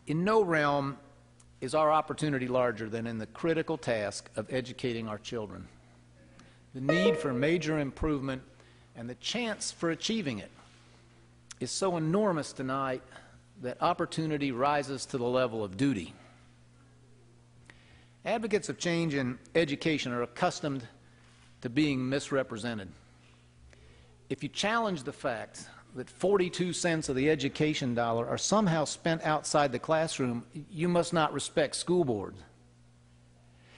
In no realm is our opportunity larger than in the critical task of educating our children. The need for major improvement and the chance for achieving it is so enormous tonight that opportunity rises to the level of duty. Advocates of change in education are accustomed to being misrepresented. If you challenge the fact that 42 cents of the education dollar are somehow spent outside the classroom, you must not respect school boards.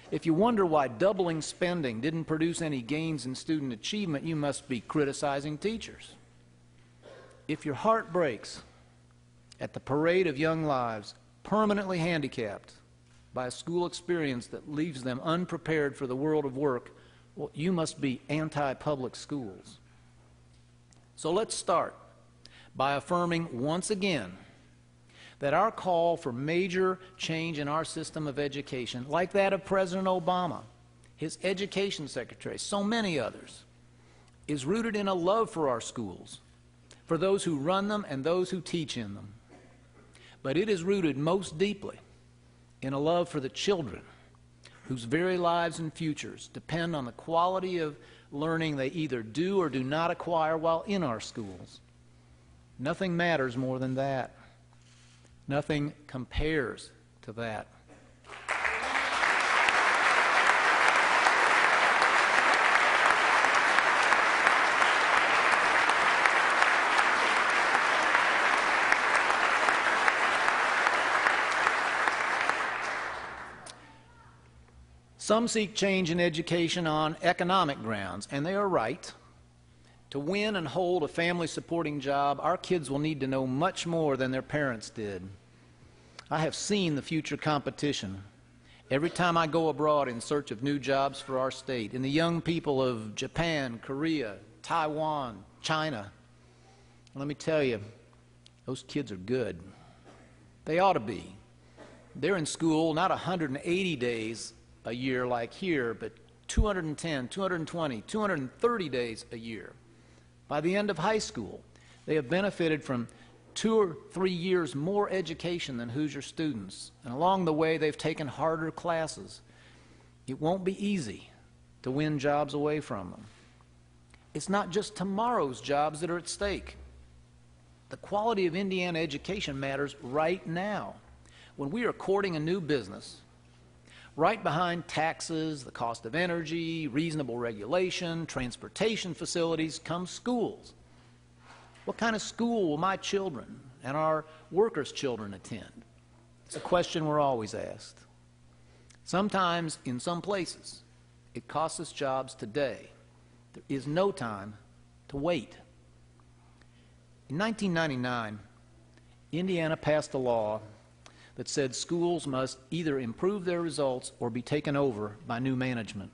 If you wonder why doubling spending didn't produce any gains in student achievement, you must be criticizing teachers. If your heart breaks at the parade of young lives permanently handicapped by a school experience that leaves them unprepared for the world of work, well, you must be anti-public schools. So let's start by affirming once again that our call for major change in our system of education, like that of President Obama, his education secretary, so many others, is rooted in a love for our schools, for those who run them and those who teach in them. But it is rooted most deeply in a love for the children whose very lives and futures depend on the quality of learning they either do or do not acquire while in our schools. Nothing matters more than that. Nothing compares to that. Some seek change in education on economic grounds, and they are right. To win and hold a family-supporting job, our kids will need to know much more than their parents did. I have seen the future competition every time I go abroad in search of new jobs for our state, in the young people of Japan, Korea, Taiwan, China. And let me tell you, those kids are good. They ought to be. They're in school not 180 days a year like here, but 210, 220, 230 days a year. By the end of high school, they have benefited from 2 or 3 years more education than Hoosier students, and along the way they've taken harder classes. It won't be easy to win jobs away from them. It's not just tomorrow's jobs that are at stake. The quality of Indiana education matters right now. When we are courting a new business, right behind taxes, the cost of energy, reasonable regulation, transportation facilities, come schools. What kind of school will my children and our workers' children attend? It's a question we're always asked. Sometimes, in some places, it costs us jobs today. There is no time to wait. In 1999, Indiana passed a law that said schools must either improve their results or be taken over by new management.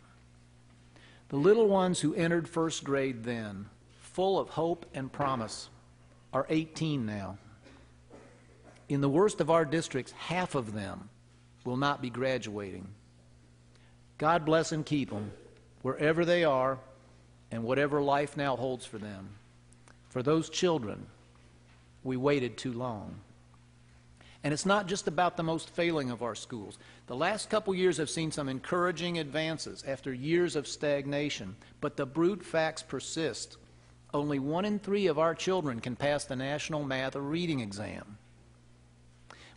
The little ones who entered first grade then, full of hope and promise, are 18 now. In the worst of our districts, half of them will not be graduating. God bless and keep them wherever they are and whatever life now holds for them. For those children, we waited too long. And it's not just about the most failing of our schools. The last couple years have seen some encouraging advances after years of stagnation, but the brute facts persist. Only 1 in 3 of our children can pass the national math or reading exam.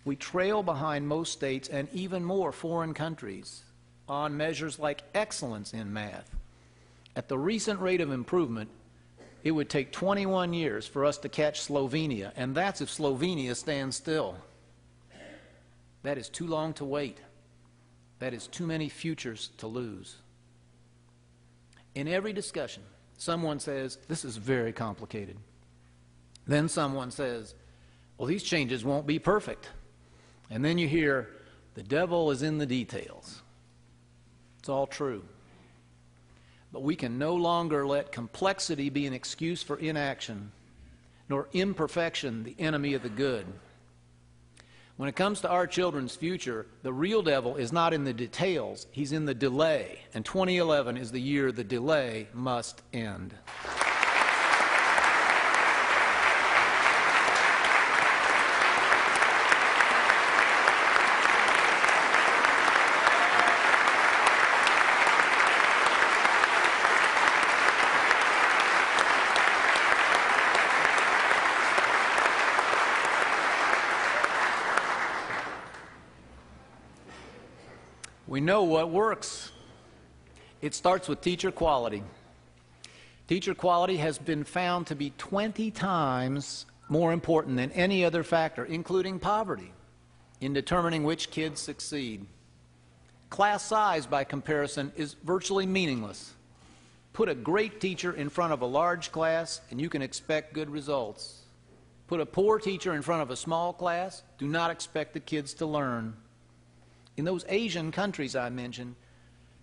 We trail behind most states and even more foreign countries on measures like excellence in math. At the recent rate of improvement, it would take 21 years for us to catch Slovenia, and that's if Slovenia stands still. That is too long to wait. That is too many futures to lose. In every discussion, someone says, this is very complicated. Then someone says, well, these changes won't be perfect. And then you hear, the devil is in the details. It's all true. But we can no longer let complexity be an excuse for inaction, nor imperfection the enemy of the good. When it comes to our children's future, the real devil is not in the details, he's in the delay. And 2011 is the year the delay must end. We know what works. It starts with teacher quality. Teacher quality has been found to be 20 times more important than any other factor, including poverty, in determining which kids succeed. Class size, by comparison, is virtually meaningless. Put a great teacher in front of a large class, and you can expect good results. Put a poor teacher in front of a small class, do not expect the kids to learn. In those Asian countries I mentioned,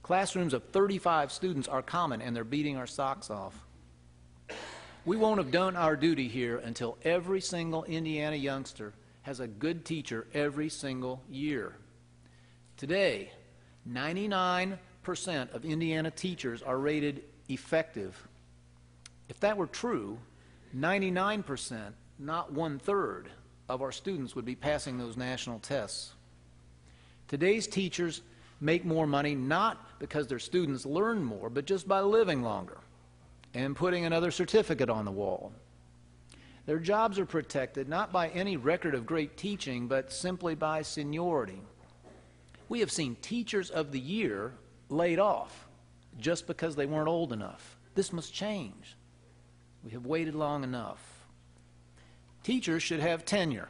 classrooms of 35 students are common, and they're beating our socks off. We won't have done our duty here until every single Indiana youngster has a good teacher every single year. Today, 99% of Indiana teachers are rated effective. If that were true, 99%, not 1/3, of our students would be passing those national tests. Today's teachers make more money not because their students learn more, but just by living longer and putting another certificate on the wall. Their jobs are protected not by any record of great teaching, but simply by seniority. We have seen teachers of the year laid off just because they weren't old enough. This must change. We have waited long enough. Teachers should have tenure,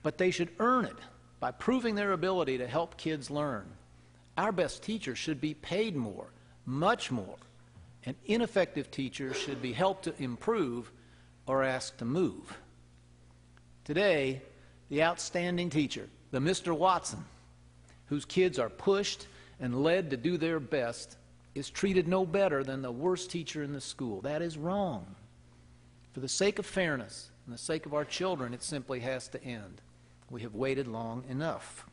but they should earn it by proving their ability to help kids learn. Our best teachers should be paid more, much more, and ineffective teachers should be helped to improve or asked to move. Today, the outstanding teacher, the Mr. Watson, whose kids are pushed and led to do their best, is treated no better than the worst teacher in the school. That is wrong. For the sake of fairness and the sake of our children, it simply has to end. We have waited long enough.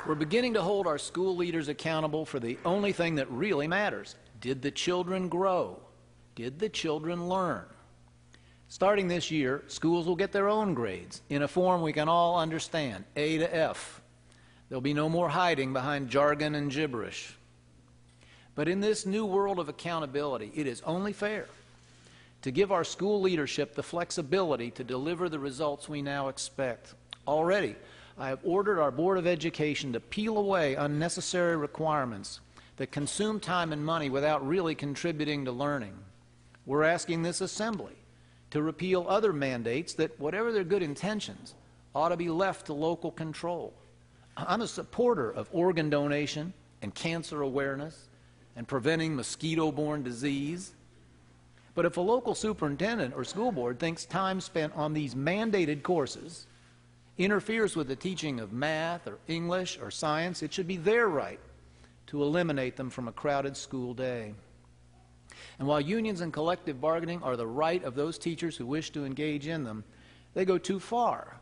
We're beginning to hold our school leaders accountable for the only thing that really matters. Did the children grow? Did the children learn? Starting this year, schools will get their own grades in a form we can all understand, A to F. There'll be no more hiding behind jargon and gibberish. But in this new world of accountability, it is only fair to give our school leadership the flexibility to deliver the results we now expect. Already, I have ordered our Board of Education to peel away unnecessary requirements that consume time and money without really contributing to learning. We're asking this assembly to repeal other mandates that, whatever their good intentions, ought to be left to local control. I'm a supporter of organ donation and cancer awareness and preventing mosquito-borne disease. But if a local superintendent or school board thinks time spent on these mandated courses interferes with the teaching of math or English or science, it should be their right to eliminate them from a crowded school day. And while unions and collective bargaining are the right of those teachers who wish to engage in them, they go too far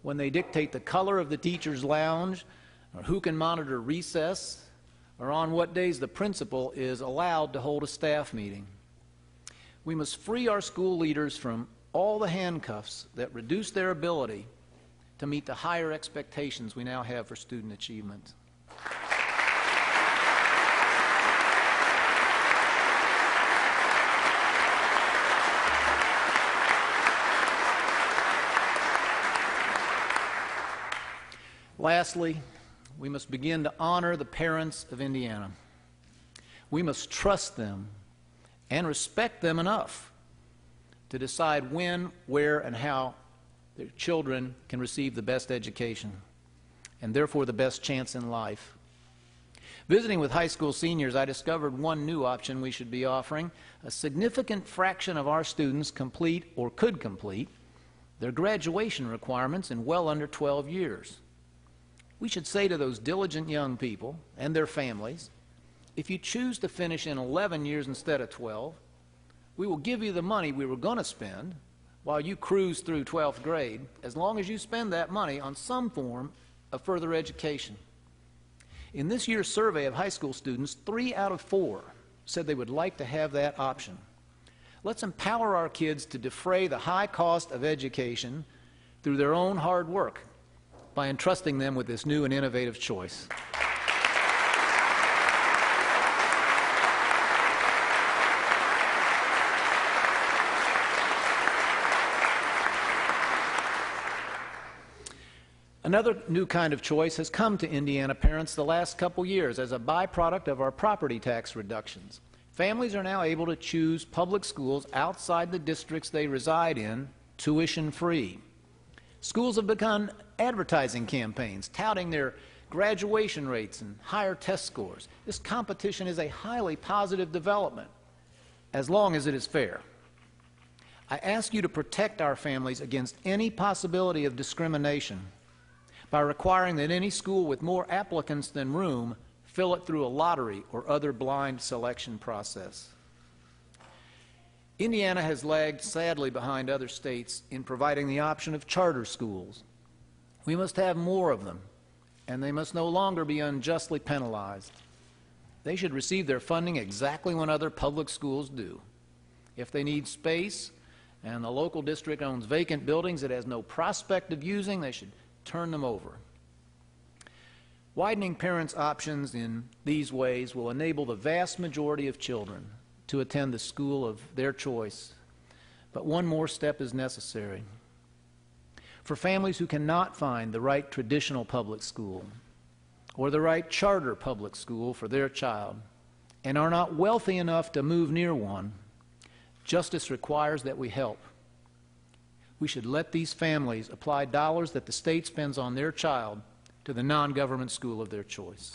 when they dictate the color of the teacher's lounge, or who can monitor recess, or on what days the principal is allowed to hold a staff meeting. We must free our school leaders from all the handcuffs that reduce their ability to meet the higher expectations we now have for student achievement. Lastly, we must begin to honor the parents of Indiana. We must trust them and respect them enough to decide when, where, and how their children can receive the best education and therefore the best chance in life. Visiting with high school seniors, I discovered one new option we should be offering. A significant fraction of our students complete or could complete their graduation requirements in well under 12 years. We should say to those diligent young people and their families, if you choose to finish in 11 years instead of 12, we will give you the money we were going to spend while you cruise through 12th grade, as long as you spend that money on some form of further education. In this year's survey of high school students, 3 out of 4 said they would like to have that option. Let's empower our kids to defray the high cost of education through their own hard work by entrusting them with this new and innovative choice. Another new kind of choice has come to Indiana parents the last couple years as a byproduct of our property tax reductions. Families are now able to choose public schools outside the districts they reside in, tuition-free. Schools have begun advertising campaigns touting their graduation rates and higher test scores. This competition is a highly positive development, as long as it is fair. I ask you to protect our families against any possibility of discrimination by requiring that any school with more applicants than room fill it through a lottery or other blind selection process. Indiana has lagged sadly behind other states in providing the option of charter schools. We must have more of them, and they must no longer be unjustly penalized. They should receive their funding exactly when other public schools do. If they need space and the local district owns vacant buildings it has no prospect of using, they should turn them over. Widening parents' options in these ways will enable the vast majority of children to attend the school of their choice. But one more step is necessary. For families who cannot find the right traditional public school or the right charter public school for their child and are not wealthy enough to move near one, justice requires that we help. We should let these families apply dollars that the state spends on their child to the non-government school of their choice.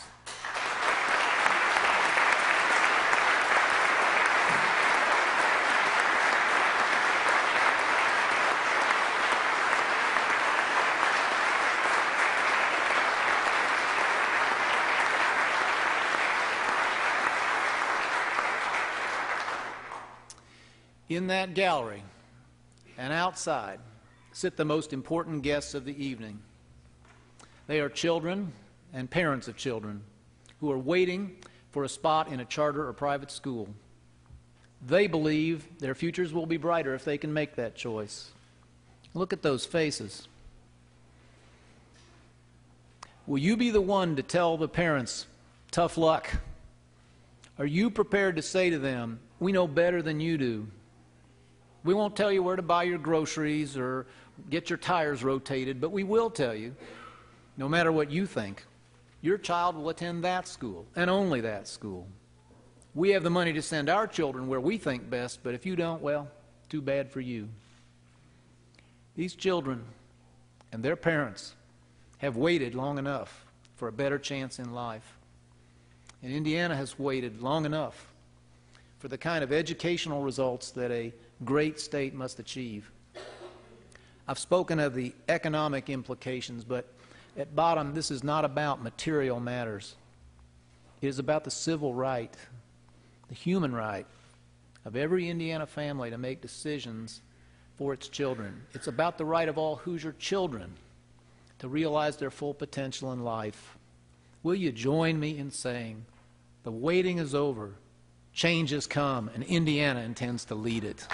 In that gallery and outside sit the most important guests of the evening. They are children and parents of children who are waiting for a spot in a charter or private school. They believe their futures will be brighter if they can make that choice. Look at those faces. Will you be the one to tell the parents, tough luck? Are you prepared to say to them, we know better than you do? We won't tell you where to buy your groceries or get your tires rotated, but we will tell you, no matter what you think, your child will attend that school and only that school. We have the money to send our children where we think best, but if you don't, well, too bad for you. These children and their parents have waited long enough for a better chance in life. And Indiana has waited long enough for the kind of educational results that a great state must achieve. I've spoken of the economic implications, but at bottom, this is not about material matters. It is about the civil right, the human right of every Indiana family to make decisions for its children. It's about the right of all Hoosier children to realize their full potential in life. Will you join me in saying, the waiting is over, change has come, and Indiana intends to lead it.